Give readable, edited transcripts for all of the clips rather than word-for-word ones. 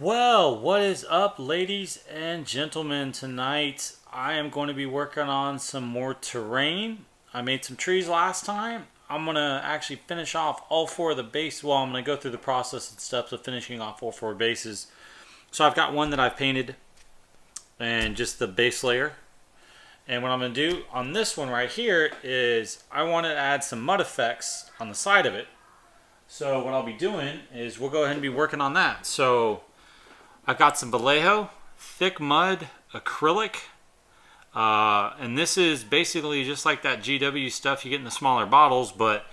Well, what is up, ladies and gentlemen? Tonight I am going to be working on some more terrain. I made some trees last time. I'm going to actually finish off all four of the bases. Well, I'm going to go through the process and steps of finishing off all four bases. So I've got one that I've painted and just the base layer. And what I'm going to do on this one right here is I want to add some mud effects on the side of it. So what I'll be doing is we'll go ahead and be working on that. So I've got some Vallejo, thick mud, acrylic, and this is basically just like that GW stuff you get in the smaller bottles, but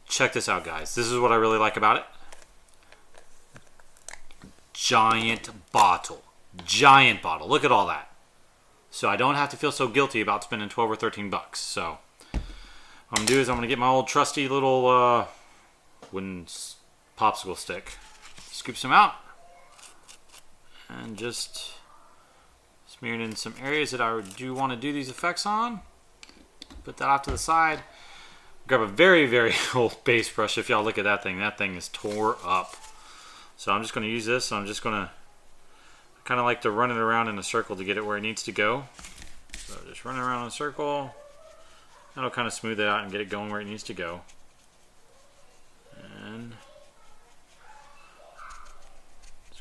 check this out, guys. This is what I really like about it. Giant bottle. Giant bottle. Look at all that. So I don't have to feel so guilty about spending 12 or 13 bucks. So what I'm going to do is I'm going to get my old trusty little wooden popsicle stick. Scoop some out. And just smear it in some areas that I do want to do these effects on. Put that off to the side. Grab a very, very old base brush. If y'all look at that thing is tore up. So I'm just going to use this. I'm just going to kind of like to run it around in a circle to get it where it needs to go. So just run it around in a circle. That'll kind of smooth it out and get it going where it needs to go. And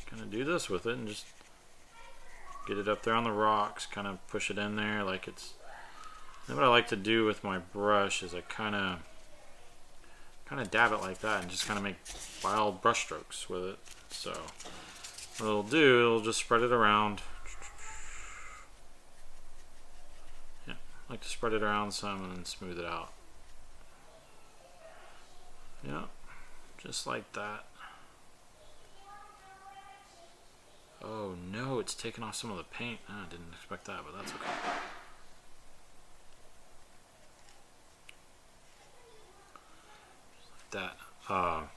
kind of do this with it and just get it up there on the rocks, kind of push it in there like it's. And what I like to do with my brush is I kind of dab it like that and just kind of make wild brush strokes with it. So what it'll do, it'll just spread it around. Yeah, I like to spread it around some and then smooth it out. Yeah, just like that. Oh no, it's taken off some of the paint. I didn't expect that, but that's okay. Just like that.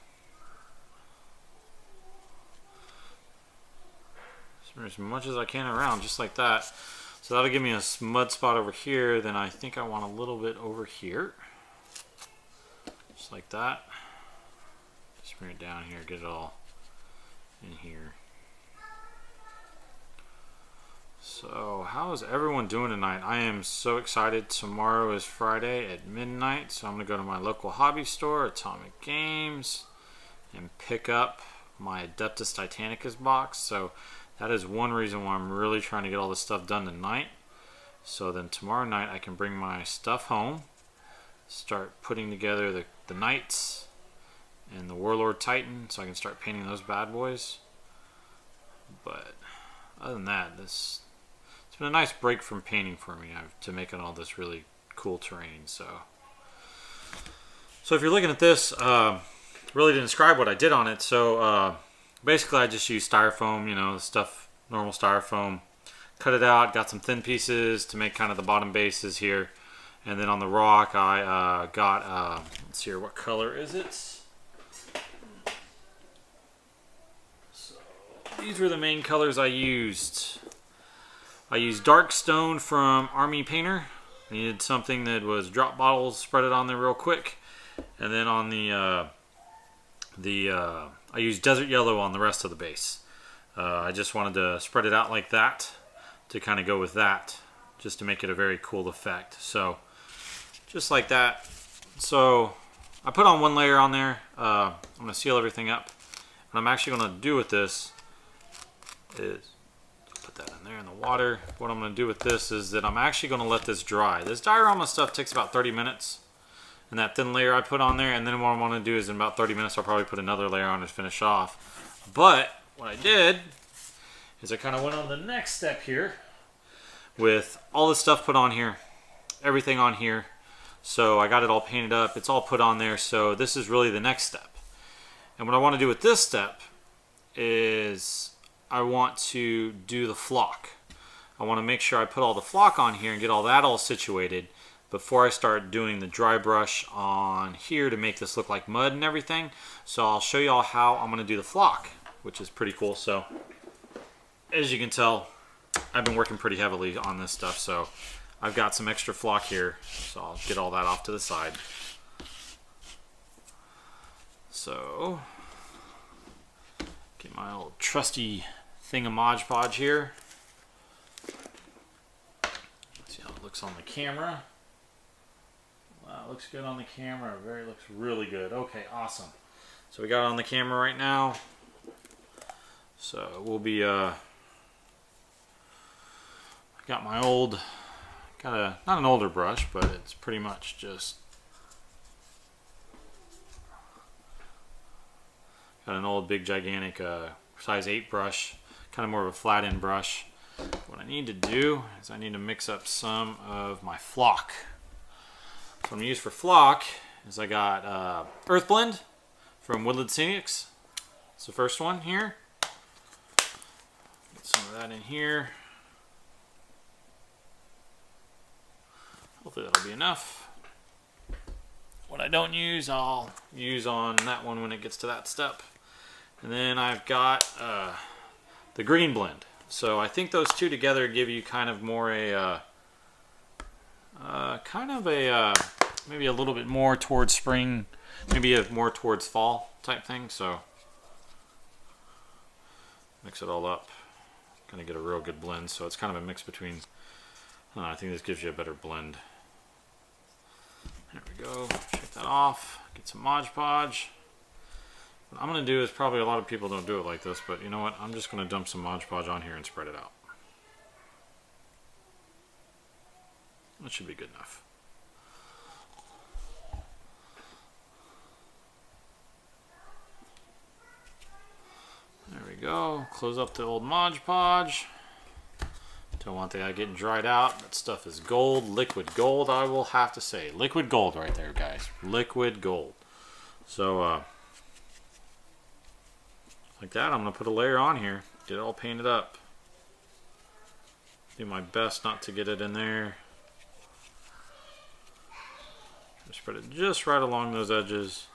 Smear as much as I can around, just like that. So that'll give me a mud spot over here. Then I think I want a little bit over here. Just like that. Smear it down here, get it all in here. So how is everyone doing tonight? I am so excited. Tomorrow is Friday at midnight, so I'm going to go to my local hobby store, Atomic Games, and pick up my Adeptus Titanicus box. So that is one reason why I'm really trying to get all this stuff done tonight. So then tomorrow night I can bring my stuff home, start putting together the Knights and the Warlord Titan, so I can start painting those bad boys. But other than that, it's been a nice break from painting for me to making all this really cool terrain. So if you're looking at this, really didn't describe what I did on it. So basically I just used styrofoam, you know, stuff, normal styrofoam. Cut it out, got some thin pieces to make kind of the bottom bases here. And then on the rock I got, let's see here, what color is it? So these were the main colors I used. I used Dark Stone from Army Painter. I needed something that was drop bottles, spread it on there real quick. And then on I used Desert Yellow on the rest of the base. I just wanted to spread it out like that to kind of go with that, just to make it a very cool effect. So just like that. So I put on one layer on there. I'm going to seal everything up. What I'm actually going to do with this is put that in there in the water. What I'm going to do with this is that I'm actually going to let this dry. This diorama stuff takes about 30 minutes. And that thin layer I put on there, and then what I want to do is in about 30 minutes I'll probably put another layer on to finish off. But what I did is I kind of went on the next step here with all this stuff put on here, everything on here. So I got it all painted up, it's all put on there, so this is really the next step. And what I want to do with this step is I want to do the flock. I want to make sure I put all the flock on here and get all that all situated before I start doing the dry brush on here to make this look like mud and everything. So I'll show you all how I'm going to do the flock, which is pretty cool. So as you can tell, I've been working pretty heavily on this stuff, so I've got some extra flock here, so I'll get all that off to the side. So get my old trusty thing of Mod Podge here. Let's see how it looks on the camera. Wow, it looks good on the camera. Looks really good. Okay, awesome. So we got it on the camera right now. So we'll be I got my old, not an older brush, but it's pretty much just got an old big gigantic size 8 brush, kind of more of a flat end brush. What I need to do is I need to mix up some of my flock. So what I'm gonna use for flock is I got Earth Blend from Woodland Scenics. It's the first one here. Get some of that in here. Hopefully that'll be enough. What I don't use, I'll use on that one when it gets to that step. And then I've got the Green Blend. So I think those two together give you kind of more maybe a little bit more towards spring, maybe more towards fall type thing. So mix it all up, kind of get a real good blend. So it's kind of a mix between, I think this gives you a better blend. There we go, shake that off, get some Mod Podge. What I'm going to do is, probably a lot of people don't do it like this, but you know what, I'm just going to dump some Mod Podge on here and spread it out. That should be good enough. There we go, close up the old Mod Podge. Don't want that getting dried out. That stuff is gold, liquid gold, I will have to say. Liquid gold right there, guys. Liquid gold. So, like that, I'm going to put a layer on here. Get it all painted up. Do my best not to get it in there. Spread it just right along those edges.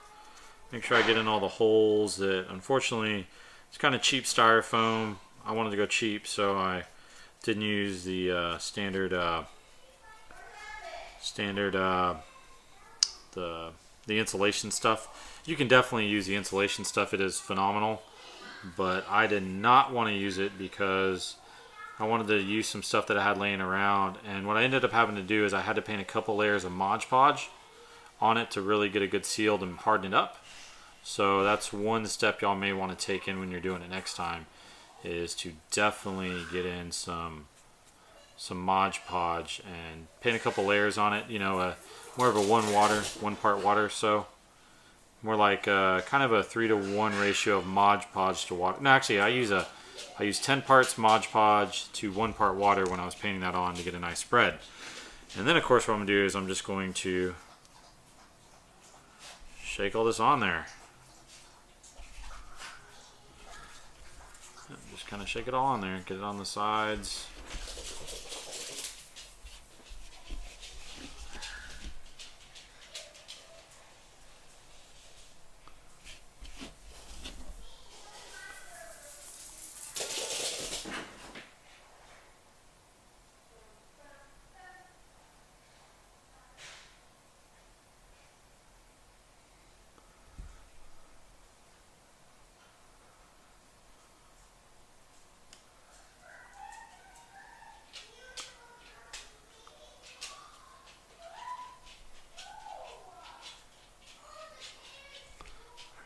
Make sure I get in all the holes that, unfortunately, it's kind of cheap styrofoam. I wanted to go cheap, so I didn't use the standard the insulation stuff. You can definitely use the insulation stuff. It is phenomenal, but I did not want to use it because I wanted to use some stuff that I had laying around. And what I ended up having to do is I had to paint a couple layers of Mod Podge on it to really get a good sealed and harden it up. So that's one step y'all may want to take in when you're doing it next time, is to definitely get in some Mod Podge and paint a couple layers on it. You know, more of a one part water. So more like kind of a 3-to-1 ratio of Mod Podge to water. No, actually, I use 10 parts Mod Podge to 1 part water when I was painting that on to get a nice spread. And then, of course, what I'm going to do is I'm just going to shake all this on there. Just kind of shake it all on there, get it on the sides.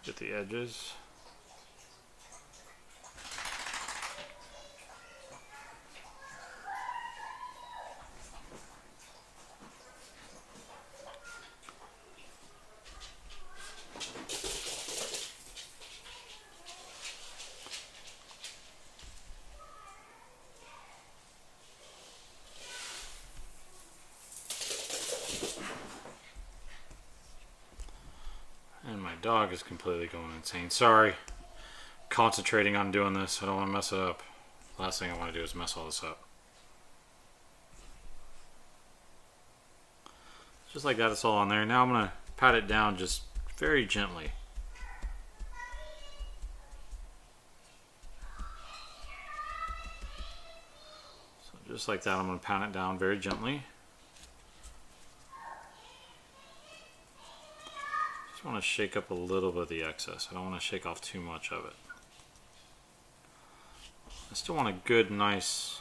Get the edges. And my dog is completely going insane. Sorry. Concentrating on doing this. I don't want to mess it up. Last thing I want to do is mess all this up. Just like that, it's all on there. Now I'm going to pat it down just very gently. So just like that, I'm going to pat it down very gently. Just want to shake up a little bit of the excess. I don't want to shake off too much of it. still want a good, nice.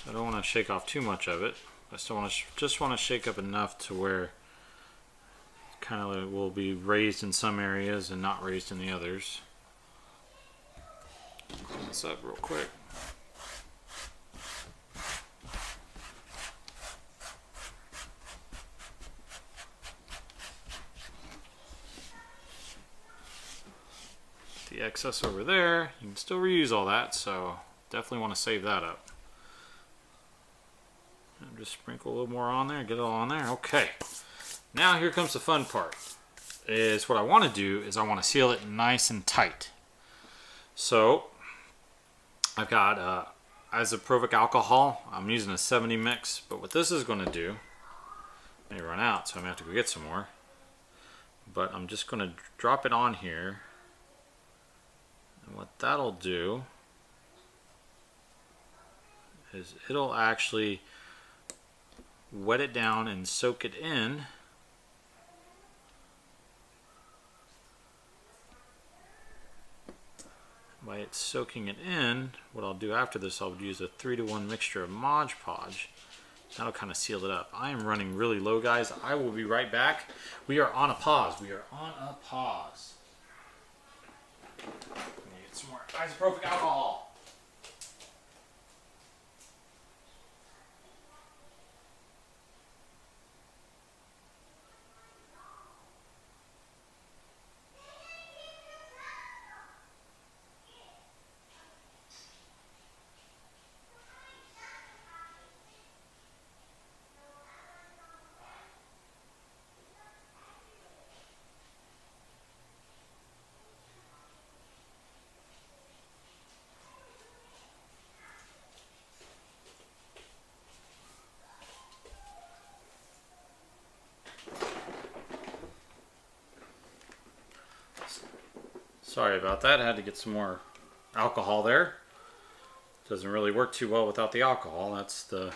So I don't want to shake off too much of it. I still want to just want to shake up enough to where kind of will be raised in some areas and not raised in the others. Clean this up real quick. The excess over there, you can still reuse all that, so definitely want to save that up. And just sprinkle a little more on there, get it all on there. Okay, now here comes the fun part. Is what I want to do is I want to seal it nice and tight. So I've got isopropyl alcohol. I'm using a 70 mix, but what this is going to do, I may run out, so I'm going to have to go get some more. But I'm just going to drop it on here. And what that'll do is it'll actually wet it down and soak it in. By it soaking it in, what I'll do after this, I'll use a 3-to-1 mixture of Mod Podge. That'll kind of seal it up. I am running really low, guys. I will be right back. We are on a pause. We are on a pause. Get some more isopropyl alcohol. Sorry about that. I had to get some more alcohol there. Doesn't really work too well without the alcohol. That's the.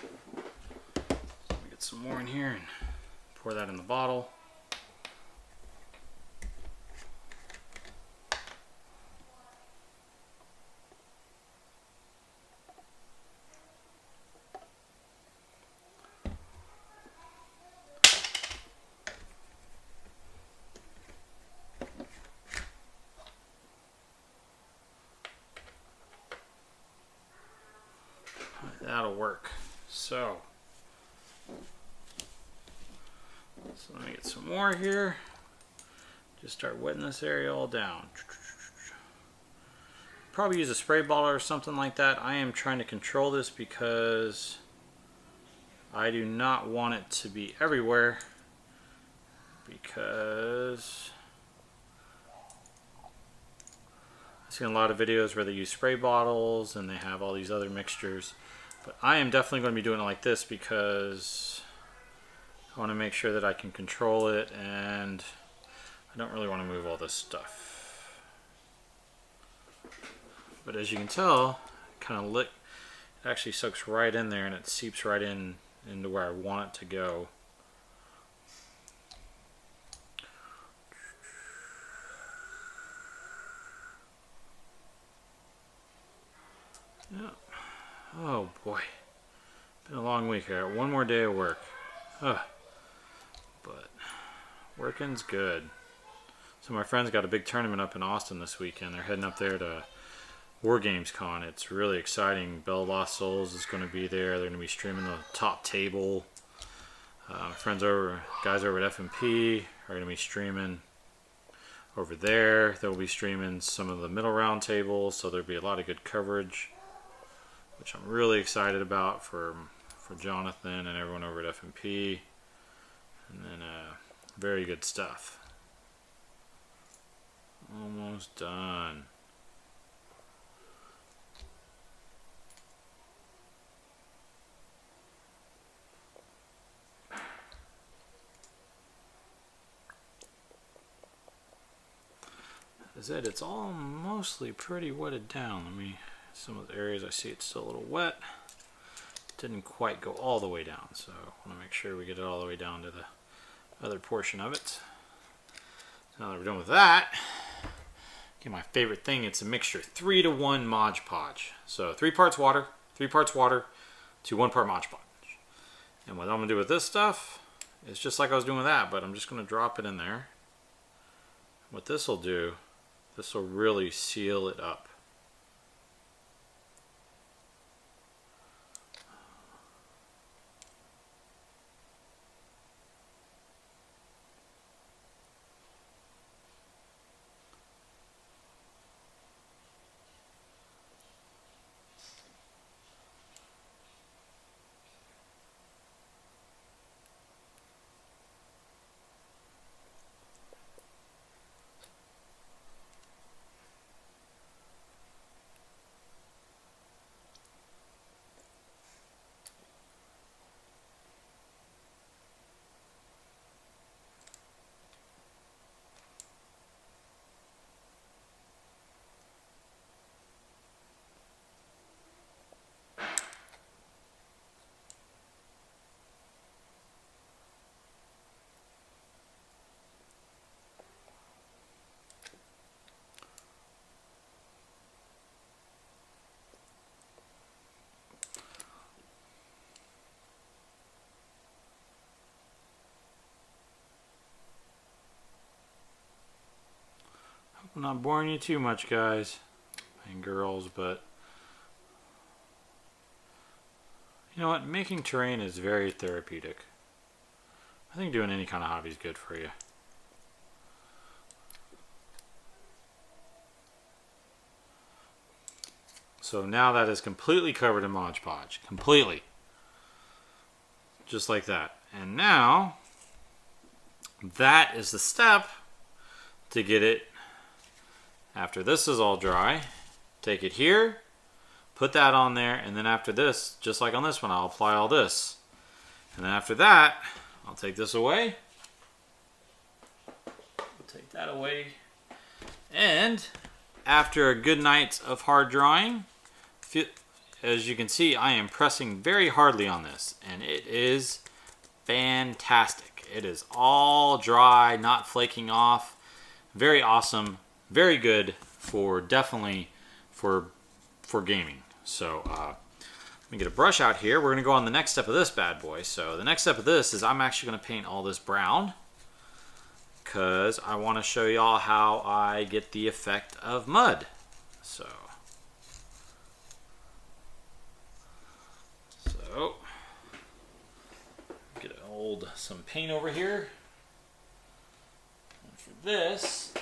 Let me get some more in here and pour that in the bottle. That'll work. So let me get some more here. Just start wetting this area all down. Probably use a spray bottle or something like that. I am trying to control this because I do not want it to be everywhere, because I've seen a lot of videos where they use spray bottles and they have all these other mixtures. But I am definitely going to be doing it like this because I want to make sure that I can control it, and I don't really want to move all this stuff. But as you can tell, it actually soaks right in there and it seeps right into where I want it to go. Yeah. Oh boy, been a long week here. One more day of work, but working's good. So my friends got a big tournament up in Austin this weekend. They're heading up there to War Games Con. It's really exciting. Bell Lost Souls is going to be there. They're going to be streaming the top table. Guys over at FMP are going to be streaming over there. They'll be streaming some of the middle round tables, so there'll be a lot of good coverage, which I'm really excited about for Jonathan and everyone over at FMP. And then very good stuff. Almost done. As I said, it's all mostly pretty wetted down. Some of the areas I see it's still a little wet. Didn't quite go all the way down, so I want to make sure we get it all the way down to the other portion of it. Now that we're done with that, Get my favorite thing. It's a mixture, 3-to-1 Mod Podge. So 3 parts water, 2 1 part Mod Podge. And what I'm gonna do with this stuff is just like I was doing with that, but I'm just gonna drop it in there. What this will do, this will really seal it up. I'm not boring you too much, guys and girls, but you know what? Making terrain is very therapeutic. I think doing any kind of hobby is good for you. So now that is completely covered in Mod Podge. Completely. Just like that. And now, that is the step to get it. After this is all dry, take it here, put that on there, and then after this, just like on this one, I'll apply all this. And then after that, I'll take this away. I'll take that away. And after a good night of hard drying, as you can see, I am pressing very hardly on this, and it is fantastic. It is all dry, not flaking off. Very awesome. Very good for definitely for gaming. So let me get a brush out here. We're gonna go on the next step of this bad boy. So the next step of this is I'm actually gonna paint all this brown because I want to show y'all how I get the effect of mud. So get some paint over here. And for this,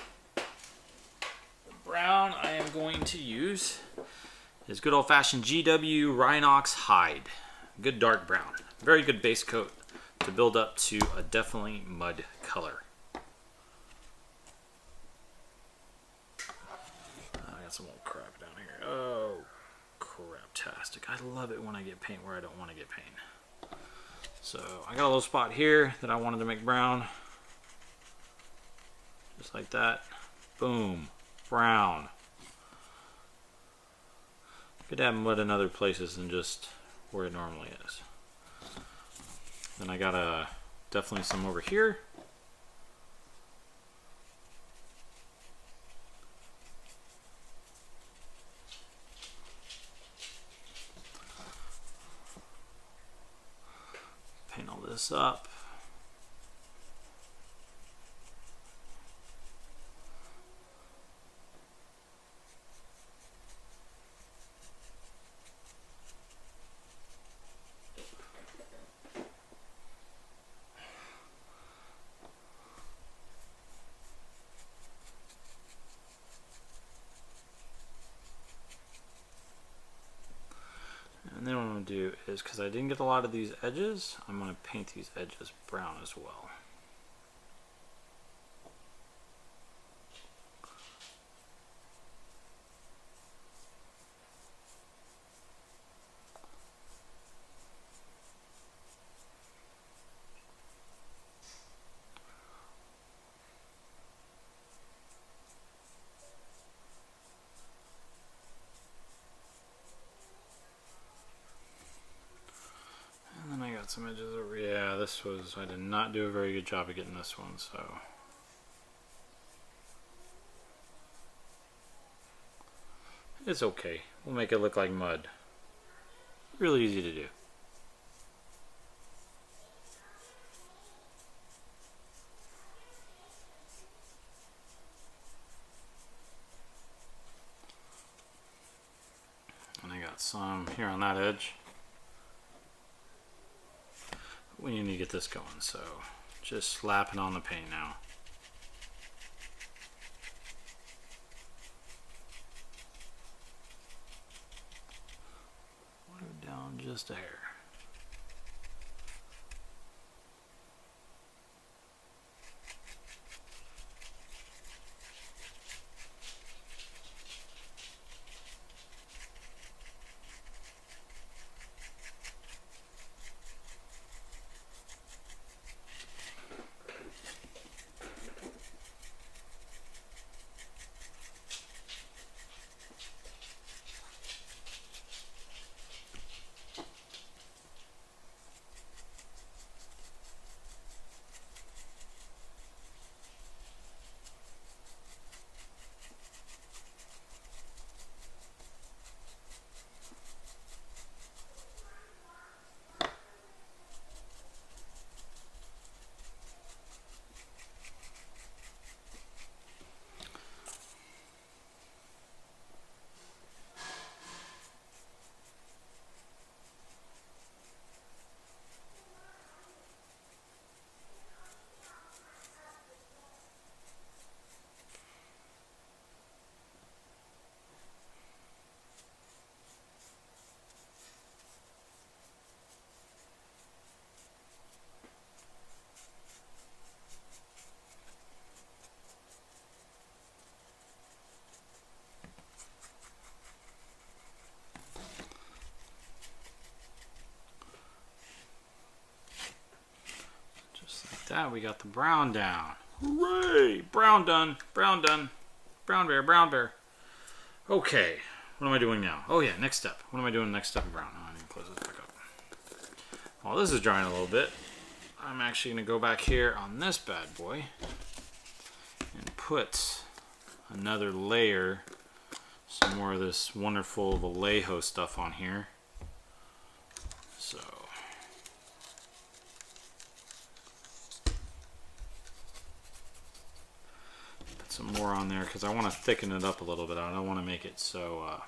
brown I am going to use is good old-fashioned GW Rhinox Hide. Good dark brown. Very good base coat to build up to a definitely mud color. I got some old crap down here. Oh, craptastic. I love it when I get paint where I don't want to get paint. So I got a little spot here that I wanted to make brown. Just like that. Boom. Brown. Could have mud in other places than just where it normally is. Then I got definitely some over here. Paint all this up. And then what I'm going to do is, because I didn't get a lot of these edges, I'm going to paint these edges brown as well. Some edges over. Yeah, this was, I did not do a very good job of getting this one, so It's okay. We'll make it look like mud. Really easy to do. And I got some here on that edge. We need to get this going, so just slapping on the paint now. Water down just a hair. That we got the brown down. Hooray! Brown done. Brown done. Brown bear. Brown bear. Okay. What am I doing now? Oh yeah, next step. What am I doing next step of brown? Oh, I need to close this back up. While this is drying a little bit, I'm actually going to go back here on this bad boy and put another layer, some more of this wonderful Vallejo stuff on here. So some more on there because I want to thicken it up a little bit. I don't want to make it so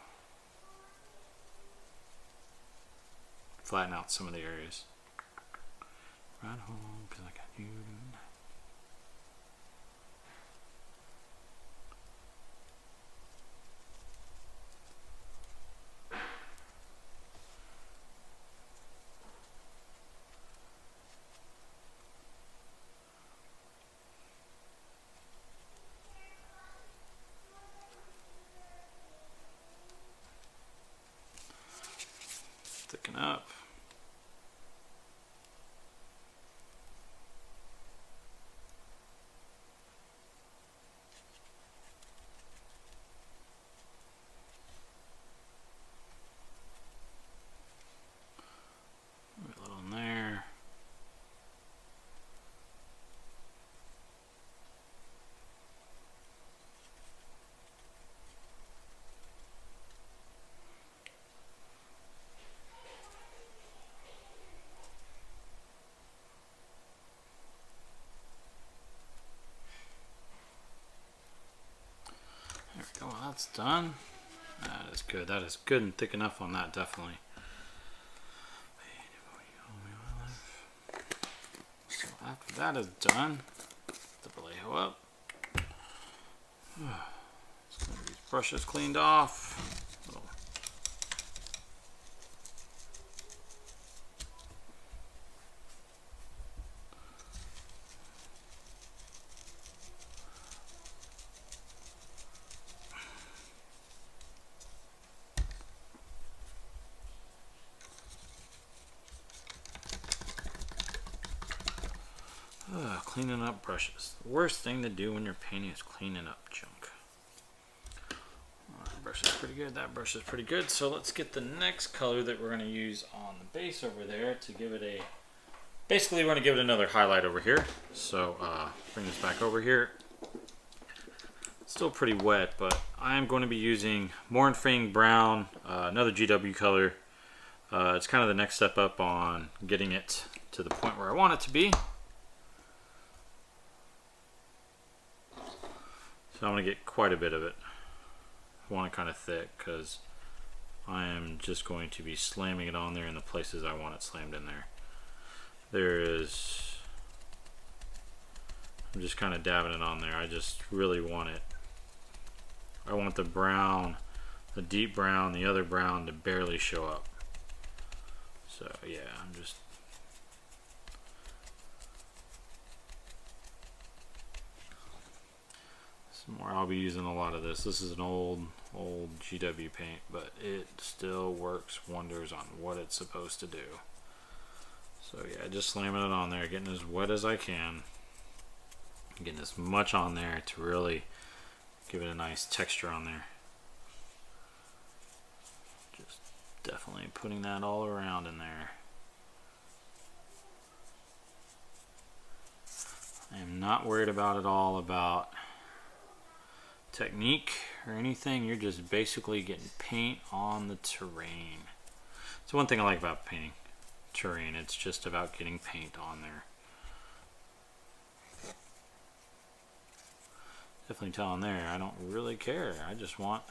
flatten out some of the areas. Right home because I got you. Thicken up. A little in there. There we go. Well, that's done. That is good. That is good and thick enough on that, definitely. So after that is done, the Vallejo up. Let's get these brushes cleaned off. Cleaning up brushes. The worst thing to do when you're painting is cleaning up junk. That brush is pretty good. That brush is pretty good. So let's get the next color that we're going to use on the base over there to give it a... Basically, we're going to give it another highlight over here. So bring this back over here. It's still pretty wet, but I'm going to be using Mournfang Brown, another GW color. It's kind of the next step up on getting it to the point where I want it to be. So I'm going to get quite a bit of it. I want it kind of thick because I am just going to be slamming it on there in the places I want it slammed in there. I'm just kind of dabbing it on there. I just really want it. I want the brown, the deep brown, the other brown to barely show up. So yeah, I'm just some more. I'll be using a lot of this. This is an old GW paint, but it still works wonders on what it's supposed to do. So yeah, just slamming it on there, getting as wet as I can, getting as much on there to really give it a nice texture on there. Just definitely putting that all around in there. I am not worried about it all about technique or anything. You're just basically getting paint on the terrain. It's one thing I like about painting terrain. It's just about getting paint on there. Definitely tell on there, I don't really care. I just want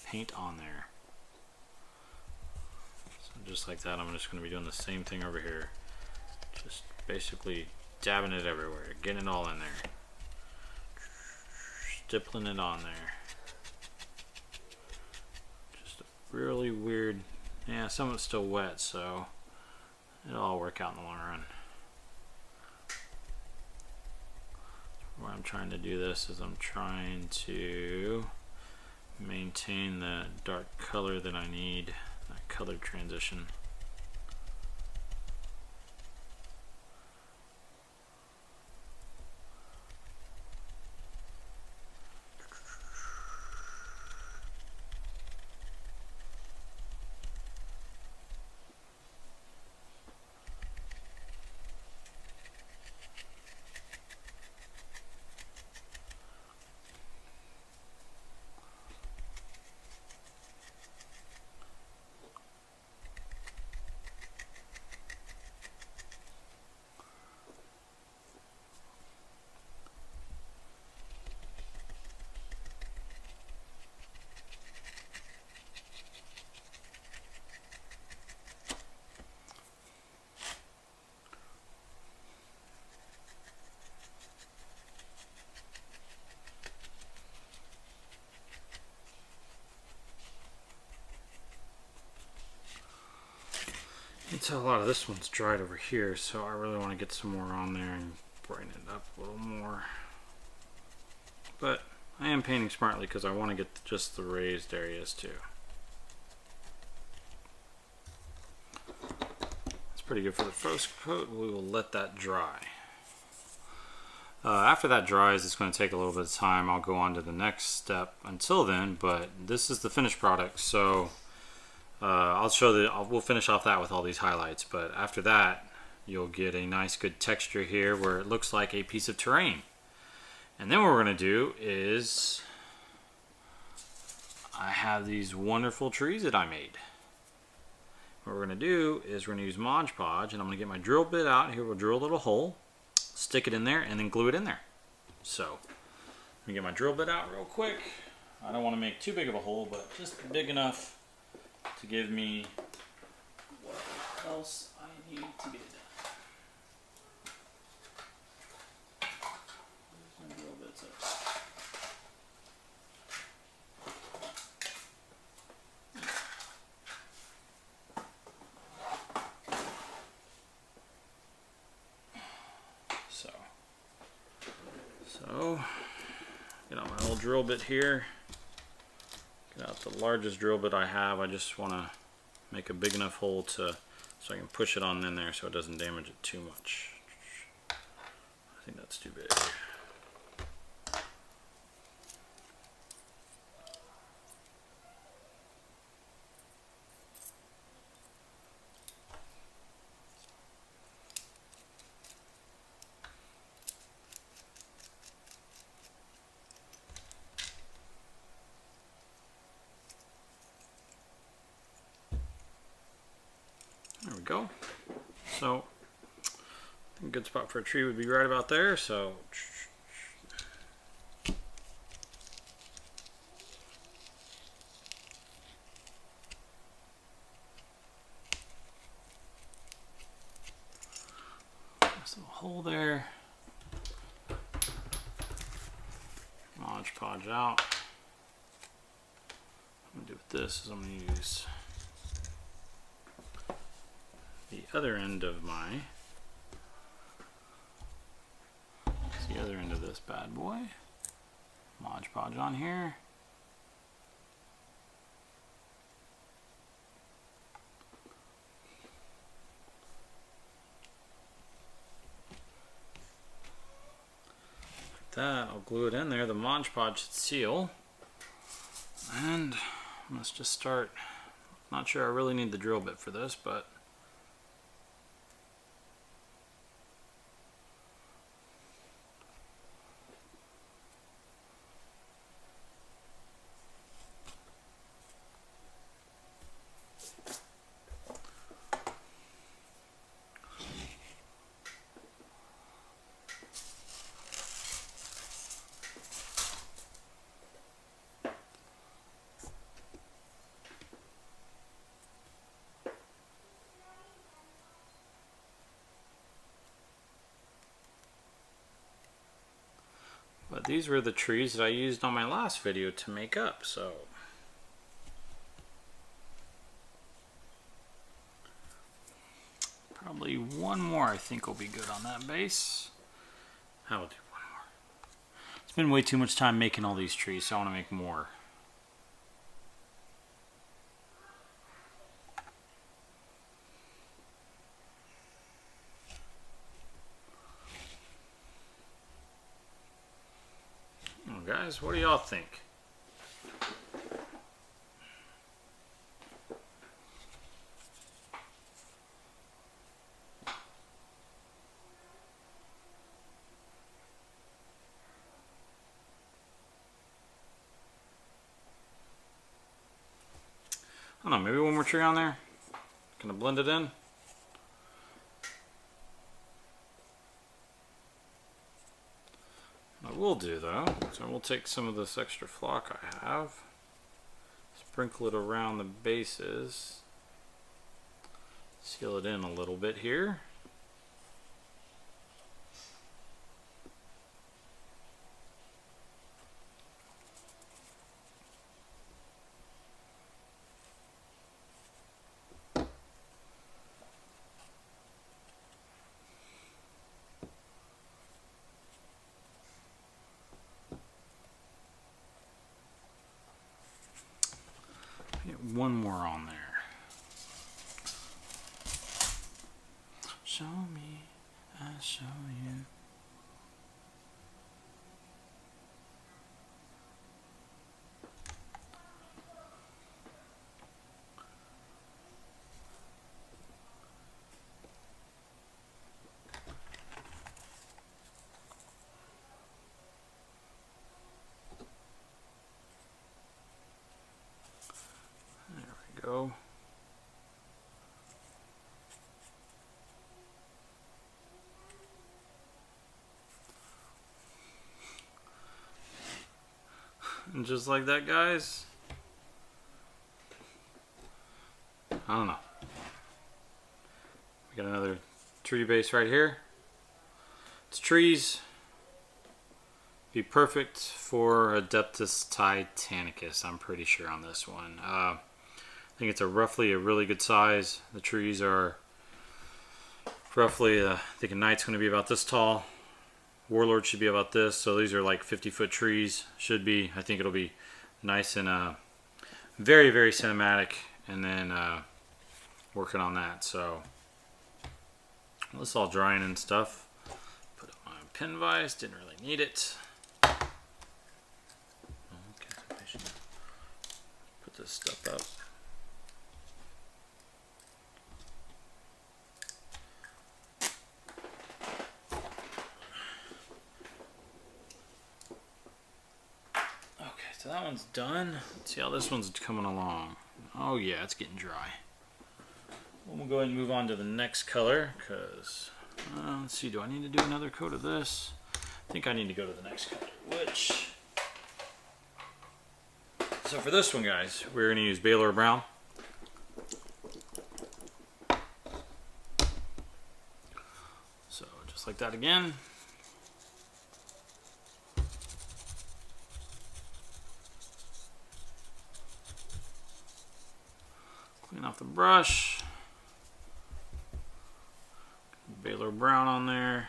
paint on there. So just like that, I'm just going to be doing the same thing over here. Just basically dabbing it everywhere, getting it all in there. Stippling it on there. Just a really weird, yeah, some of it's still wet, so it'll all work out in the long run. Where I'm trying to do this is I'm trying to maintain the dark color that I need, that color transition. You can tell a lot of this one's dried over here, so I really want to get some more on there and brighten it up a little more. But I am painting smartly because I want to get just the raised areas too. It's pretty good for the first coat. We will let that dry. After that dries, it's going to take a little bit of time. I'll go on to the next step until then, but this is the finished product, so I'll show that. We'll finish off that with all these highlights, but after that you'll get a nice good texture here where it looks like a piece of terrain. And then what we're going to do is I have these wonderful trees that I made. What we're going to do is we're going to use Mod Podge, and I'm going to get my drill bit out here. We'll drill a little hole, stick it in there, and then glue it in there. So let me get my drill bit out real quick. I don't want to make too big of a hole, but just big enough to give me what else I need to get it done. There's my drill bits up. So get out my old drill bit here. Get out the largest drill bit I have. I just want to make a big enough hole so I can push it on in there so it doesn't damage it too much. I think that's too big. go. So I think a good spot for a tree would be right about there. So there's a hole there. Mod Podge out. What I'm gonna do with this is I'm gonna use the other end of my, it's the other end of this bad boy. Mod Podge on here. Like that, I'll glue it in there. The Mod Podge should seal. And let's just start. Not sure I really need the drill bit for this, but these were the trees that I used on my last video to make up, so probably one more I think will be good on that base. I will do one more. It's been way too much time making all these trees, so I want to make more. Guys, what do y'all think? I don't know, maybe one more tree on there? Gonna blend it in? I will do though, so we'll take some of this extra flock I have, sprinkle it around the bases, seal it in a little bit here. One more on there. Show me, I show you. Go. And just like that, guys, I don't know. We got another tree base right here. It's trees. Be perfect for Adeptus Titanicus, I'm pretty sure on this one. I think it's roughly a really good size. The trees are roughly, I think a knight's going to be about this tall. Warlord should be about this. So these are like 50-foot trees. Should be. I think it'll be nice and very, very cinematic. And then working on that. So this is all drying and stuff. Put up my pin vise. Didn't really need it. Put this stuff up. So that one's done. Let's see how this one's coming along. Oh yeah, it's getting dry. We'll go ahead and move on to the next color because, let's see, do I need to do another coat of this? I think I need to go to the next color, which, so for this one, guys, we're going to use Baylor Brown. So just like that again. Clean off the brush. Baylor Brown on there.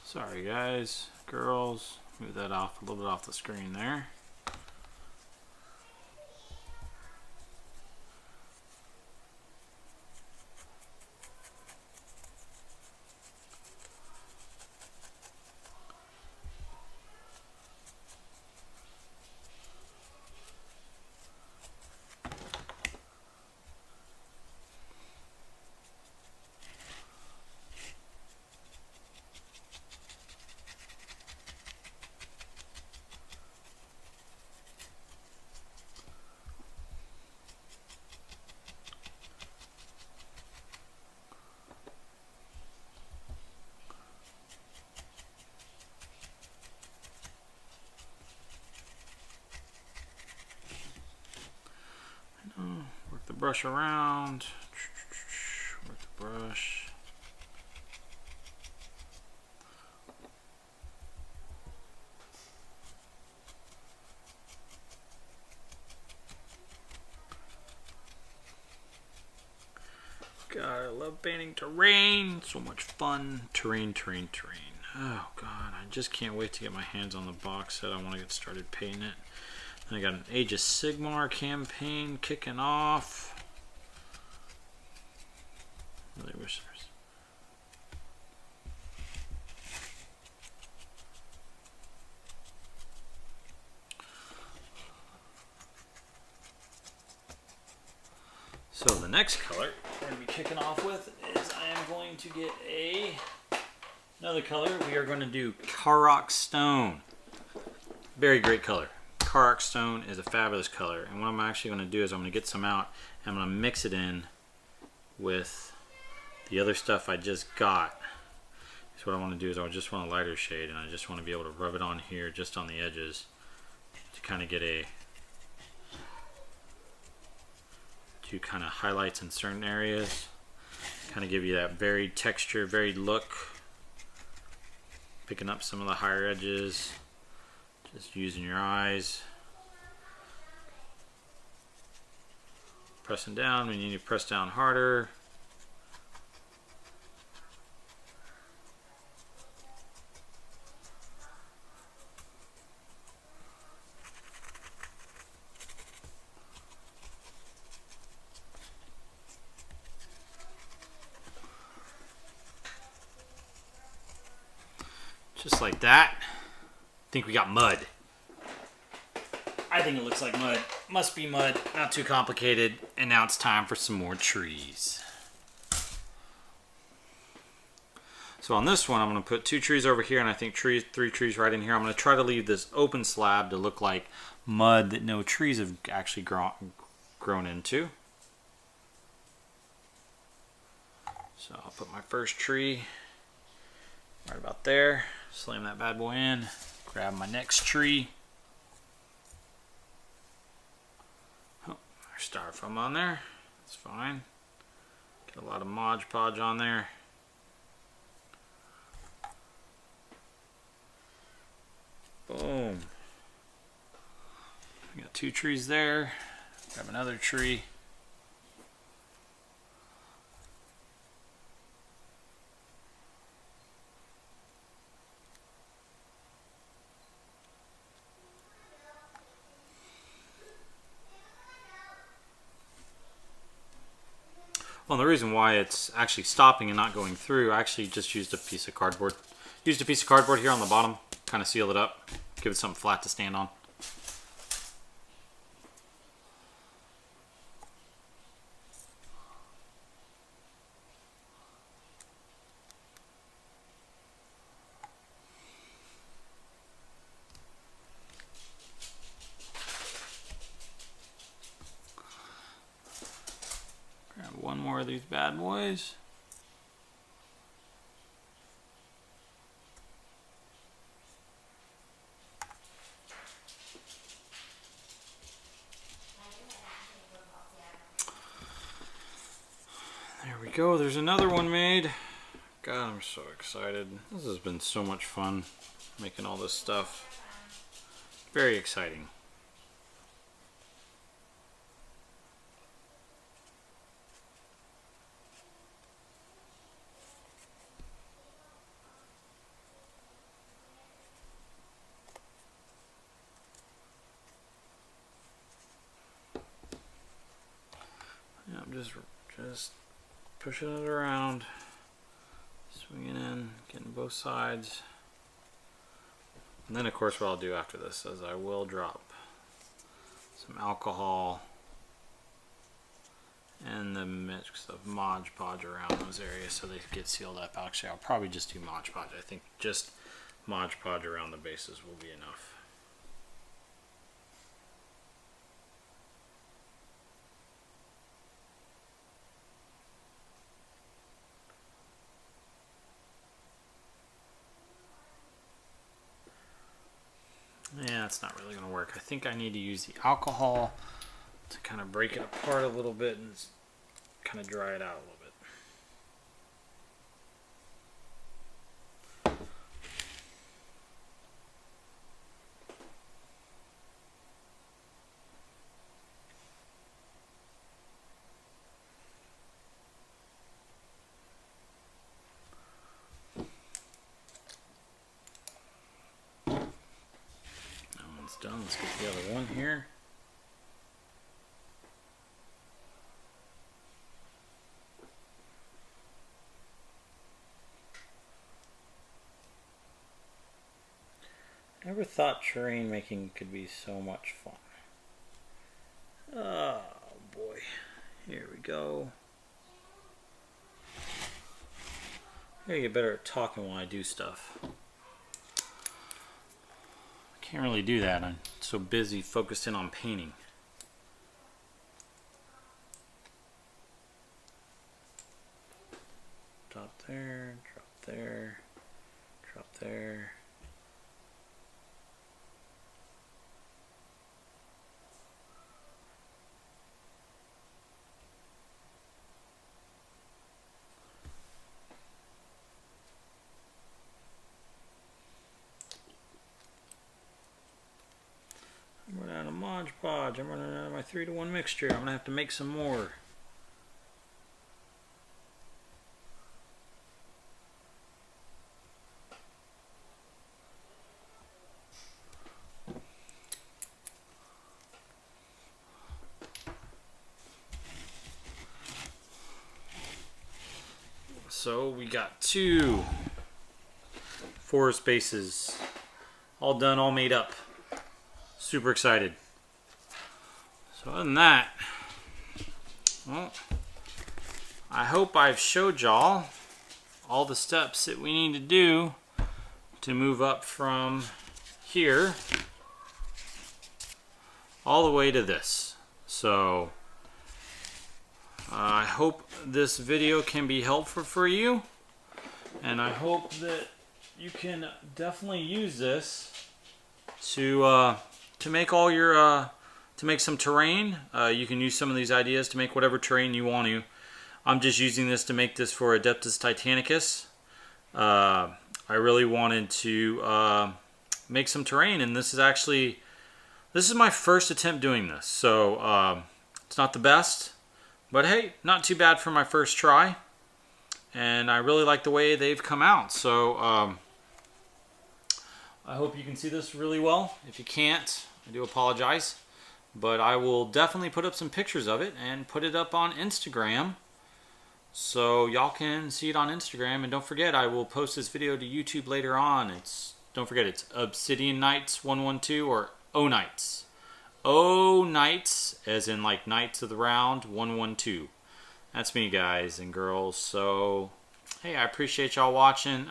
Sorry guys, girls, move that off a little bit off the screen there. Work the brush around. Work the brush. God, I love painting terrain. So much fun. Terrain. Oh God, I just can't wait to get my hands on the box set. I want to get started painting it. I got an Age of Sigmar campaign kicking off. Really wish there's... So the next color we're going to be kicking off with is I am going to get another color. We are going to do Karuak Stone. Very great color. Karuak Stone is a fabulous color, and what I'm actually going to do is I'm going to get some out and I'm going to mix it in with the other stuff I just got. So what I want to do is I just want a lighter shade, and I just want to be able to rub it on here just on the edges to kind of get kind of highlights in certain areas, kind of give you that varied texture, varied look, picking up some of the higher edges. Just using your eyes. Pressing down when you need to press down harder. Just like that. I think we got mud. I think it looks like mud. Must be mud. Not too complicated. And now it's time for some more trees. So on this one, I'm going to put 2 trees over here, and I think 3 trees right in here. I'm going to try to leave this open slab to look like mud that no trees have actually grown into. So I'll put my first tree right about there. Slam that bad boy in. Grab my next tree. Oh, there's styrofoam on there. That's fine. Get a lot of Mod Podge on there. Boom. We got 2 trees there. Grab another tree. Well, the reason why it's actually stopping and not going through, I actually just used a piece of cardboard. Used a piece of cardboard here on the bottom, kind of sealed it up. Give it something flat to stand on. Grab one more of these bad boys. There we go, there's another one made. God, I'm so excited. This has been so much fun making all this stuff. Very exciting. Yeah, I'm just pushing it around, swinging in, getting both sides. And then of course what I'll do after this is I will drop some alcohol and the mix of Mod Podge around those areas so they get sealed up. Actually, I'll probably just do Mod Podge. I think just Mod Podge around the bases will be enough. Yeah, it's not really going to work. I think I need to use the alcohol to kind of break it apart a little bit and kind of dry it out a little bit. Done. Let's get the other one here. Never thought terrain making could be so much fun. Oh boy. Here we go. I gotta get better at talking while I do stuff. Can't really do that. I'm so busy focused in on painting. Drop there, drop there, drop there. I'm running out of Mod Podge. I'm running out of my 3-to-1 mixture. I'm going to have to make some more. So we got 2 forest bases all done, all made up. Super excited. So other than that, well, I hope I've showed y'all all the steps that we need to do to move up from here all the way to this. So I hope this video can be helpful for you, and I hope that you can definitely use this to make all your to make some terrain. You can use some of these ideas to make whatever terrain you want to. I'm just using this to make this for Adeptus Titanicus. I really wanted to make some terrain, and this is my first attempt doing this, so it's not the best, but hey, not too bad for my first try, and I really like the way they've come out. So I hope you can see this really well. If you can't, I do apologize, but I will definitely put up some pictures of it and put it up on Instagram so y'all can see it on Instagram. And don't forget, I will post this video to YouTube later on. It's Don't forget, it's Obsidian Knights 112 or O Knights. O Knights, as in like Knights of the Round 112. That's me, guys and girls. So, hey, I appreciate y'all watching.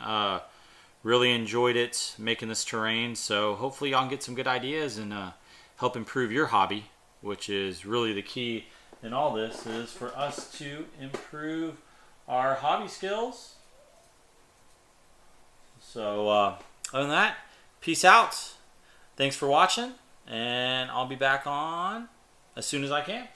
Really enjoyed it making this terrain. So hopefully y'all can get some good ideas and help improve your hobby, which is really the key in all this, is for us to improve our hobby skills. So other than that, peace out. Thanks for watching, and I'll be back on as soon as I can.